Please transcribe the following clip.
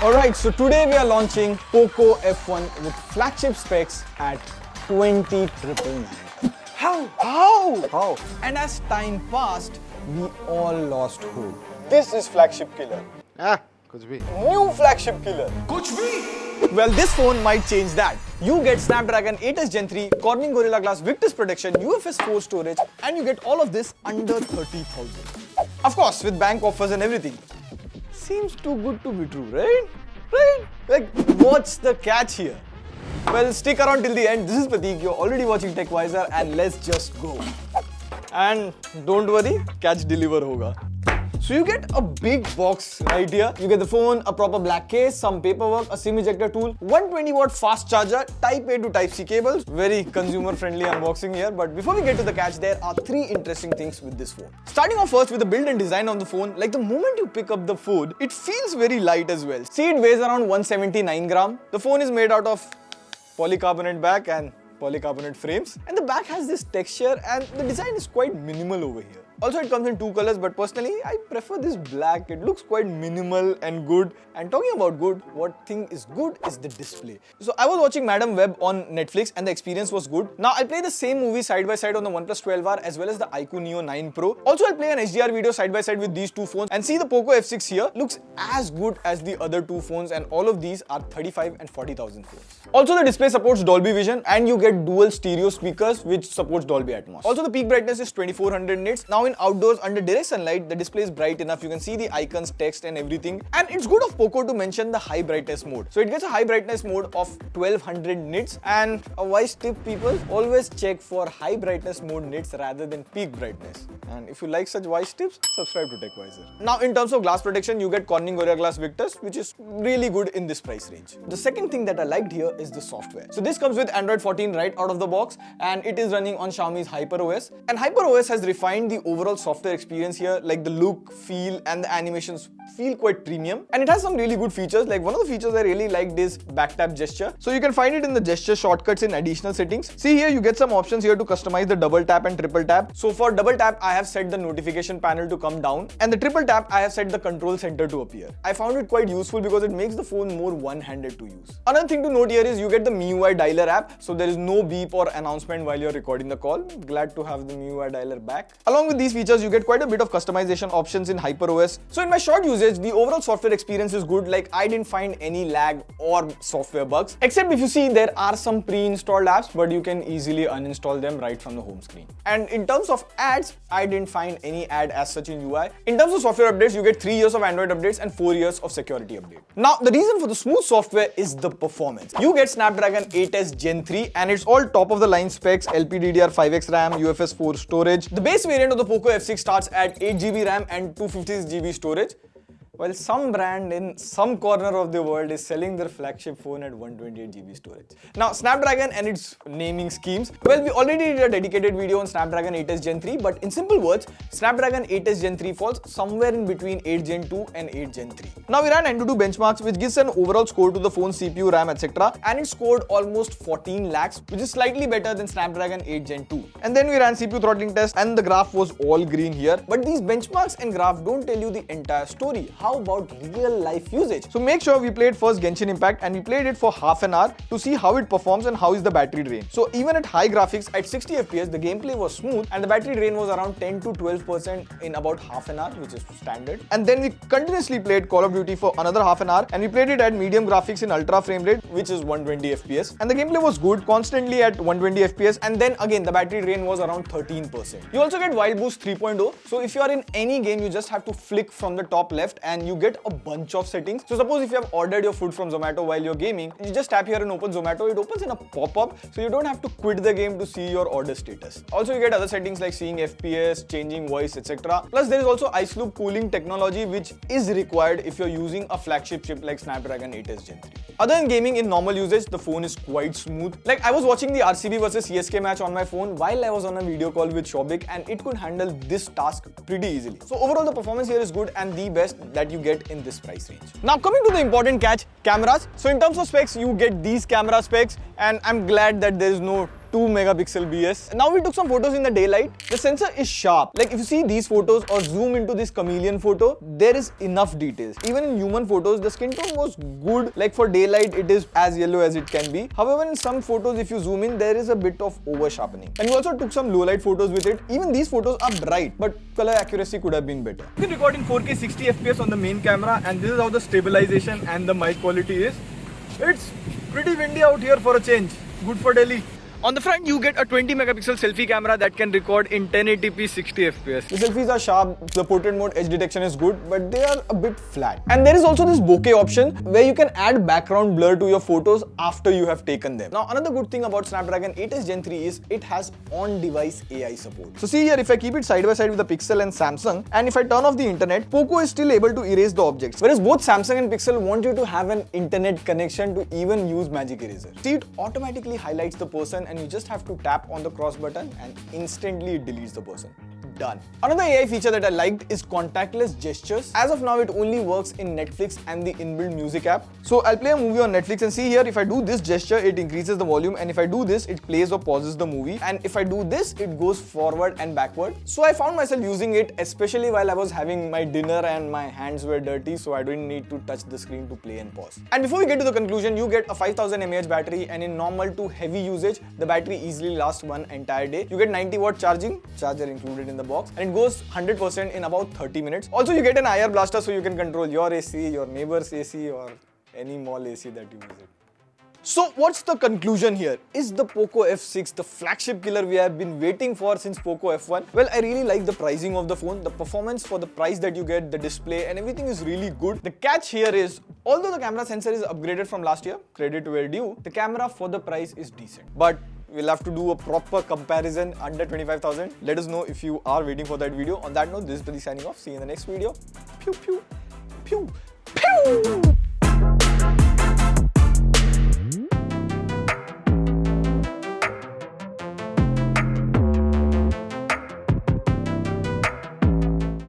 Alright, so today we are launching Poco F1 with flagship specs at 20,999. How? And as time passed, we all lost hope. This is flagship killer. कुछ भी. New flagship killer. Well, this phone might change that. You get Snapdragon 8s Gen 3, Corning Gorilla Glass Victus protection, UFS 4 storage, and you get all of this under 30,000. Of course, with bank offers and everything. Seems too good to be true, right? Like, what's the catch here? Well, stick around till the end. This is Prateek. You're already watching TechWiser, and let's just go. And don't worry, catch deliver hoga. So you get a big box right here. You get the phone, a proper black case, some paperwork, a SIM ejector tool, 120 watt fast charger, Type A to Type C cables. Very consumer friendly unboxing here. But before we get to the catch, there are three interesting things with this phone. Starting off first with the build and design of the phone. Like the moment you pick up the phone, it feels very light as well. See, it weighs around 179 gram. The phone is made out of polycarbonate back and polycarbonate frames. And the back has this texture and the design is quite minimal over here. Also, it comes in two colors, but personally, I prefer this black. It looks quite minimal and good. And talking about good, what thing is good is the display. So I was watching Madam Web on Netflix and the experience was good. Now, I'll play the same movie side by side on the OnePlus 12R as well as the iQOO Neo 9 Pro. Also, I'll play an HDR video side by side with these two phones and see the Poco F6 here looks as good as the other two phones, and all of these are 35 and 40,000 phones. Also, the display supports Dolby Vision and you get dual stereo speakers which supports Dolby Atmos. Also, the peak brightness is 2400 nits. Now, in outdoors under direct sunlight, the display is bright enough. You can see the icons, text and everything. And it's good of Poco to mention the high brightness mode. So it gets a high brightness mode of 1200 nits. And a wise tip, people, always check for high brightness mode nits rather than peak brightness. And if you like such wise tips, subscribe to TechWiser. Now, in terms of glass protection, you get Corning Gorilla Glass Victus, which is really good in this price range. The second thing that I liked here is the software. So this comes with Android 14 right out of the box, and it is running on Xiaomi's HyperOS. And HyperOS has refined the overall software experience here, like the look, feel and the animations feel quite premium, and it has some really good features. Like one of the features I really liked is back tap gesture. So you can find it in the gesture shortcuts in additional settings. See here, you get some options here to customize the double tap and triple tap. So for double tap, I have set the notification panel to come down, and the triple tap, I have set the control center to appear. I found it quite useful because it makes the phone more one-handed to use. Another thing to note here is you get the MIUI dialer app, so there is no beep or announcement while you're recording the call. Glad to have the MIUI dialer back. Along with these features, you get quite a bit of customization options in HyperOS. So in my short usage, the overall software experience is good. Like I didn't find any lag or software bugs, except if you see there are some pre-installed apps, but you can easily uninstall them right from the home screen. And in terms of ads, I didn't find any ad as such in UI. In terms of software updates, you get 3 years of Android updates and 4 years of security update. Now, the reason for the smooth software is the performance. You get Snapdragon 8s Gen 3 and it's all top of the line specs, LPDDR5X RAM, UFS 4 storage. The base variant of the Poco F6 starts at 8GB RAM and 256GB storage, while some brand in some corner of the world is selling their flagship phone at 128GB storage. Now, Snapdragon and its naming schemes. Well, we already did a dedicated video on Snapdragon 8s Gen 3, but in simple words, Snapdragon 8s Gen 3 falls somewhere in between 8 Gen 2 and 8 Gen 3. Now, we ran AnTuTu benchmarks, which gives an overall score to the phone's CPU, RAM, etc. And it scored almost 14 lakhs, which is slightly better than Snapdragon 8 Gen 2. And then we ran CPU throttling test, and the graph was all green here. But these benchmarks and graph don't tell you the entire story. How about real life usage? So make sure we played first Genshin Impact, and we played it for half an hour to see how it performs and how is the battery drain. So even at high graphics at 60 FPS, the gameplay was smooth and the battery drain was around 10 to 12% in about half an hour, which is standard. And then we continuously played Call of Duty for another half an hour, and we played it at medium graphics in ultra frame rate, which is 120 FPS. And the gameplay was good, constantly at 120 FPS, and then again the battery drain was around 13%. You also get Wild Boost 3.0. So if you are in any game, you just have to flick from the top left and you get a bunch of settings. So suppose if you have ordered your food from Zomato while you're gaming, you just tap here and open Zomato. It opens in a pop-up, so you don't have to quit the game to see your order status. Also, you get other settings like seeing FPS, changing voice, etc. Plus, there is also ice loop cooling technology, which is required if you're using a flagship chip like Snapdragon 8s Gen 3. Other than gaming, in normal usage, the phone is quite smooth. Like I was watching the RCB versus CSK match on my phone while I was on a video call with Shobik, and it could handle this task pretty easily. So overall, the performance here is good and the best that you get in this price range. Now coming to the important catch, cameras. So in terms of specs, you get these camera specs, and I'm glad that there is no 2 megapixel BS. Now we took some photos in the daylight. The sensor is sharp. Like if you see these photos or zoom into this chameleon photo, there is enough details. Even in human photos, the skin tone was good. Like for daylight, it is as yellow as it can be. However, in some photos, if you zoom in, there is a bit of over sharpening. And we also took some low light photos with it. Even these photos are bright, but color accuracy could have been better. You can record in 4K 60 FPS on the main camera, and this is how the stabilization and the mic quality is. It's pretty windy out here for a change. Good for Delhi. On the front, you get a 20 megapixel selfie camera that can record in 1080p 60 FPS. The selfies are sharp, the portrait mode edge detection is good, but they are a bit flat. And there is also this bokeh option where you can add background blur to your photos after you have taken them. Now, another good thing about Snapdragon 8s Gen 3 is it has on-device AI support. So see here, if I keep it side by side with the Pixel and Samsung, and if I turn off the internet, Poco is still able to erase the objects. Whereas both Samsung and Pixel want you to have an internet connection to even use Magic Eraser. See, it automatically highlights the person and you just have to tap on the cross button and instantly it deletes the person. Done. Another AI feature that I liked is contactless gestures. As of now, it only works in Netflix and the inbuilt music app. So I'll play a movie on Netflix and see here, if I do this gesture, it increases the volume, and if I do this, it plays or pauses the movie, and if I do this, it goes forward and backward. So I found myself using it, especially while I was having my dinner and my hands were dirty, so I didn't need to touch the screen to play and pause. And before we get to the conclusion, you get a 5000 mAh battery, and in normal to heavy usage, the battery easily lasts one entire day. You get 90-watt charging, charger included in the box, and it goes 100% in about 30 minutes. Also, you get an IR blaster so you can control your AC, your neighbor's AC, or any mall AC that you visit. So what's the conclusion here? Is the Poco F6 the flagship killer we have been waiting for since Poco F1? Well, I really like the pricing of the phone. The performance for the price that you get, the display, and everything is really good. The catch here is, although the camera sensor is upgraded from last year, credit where due, the camera for the price is decent. But we'll have to do a proper comparison under 25,000. Let us know if you are waiting for that video. On that note, this is Buddy signing off. See you in the next video. Pew, pew, pew.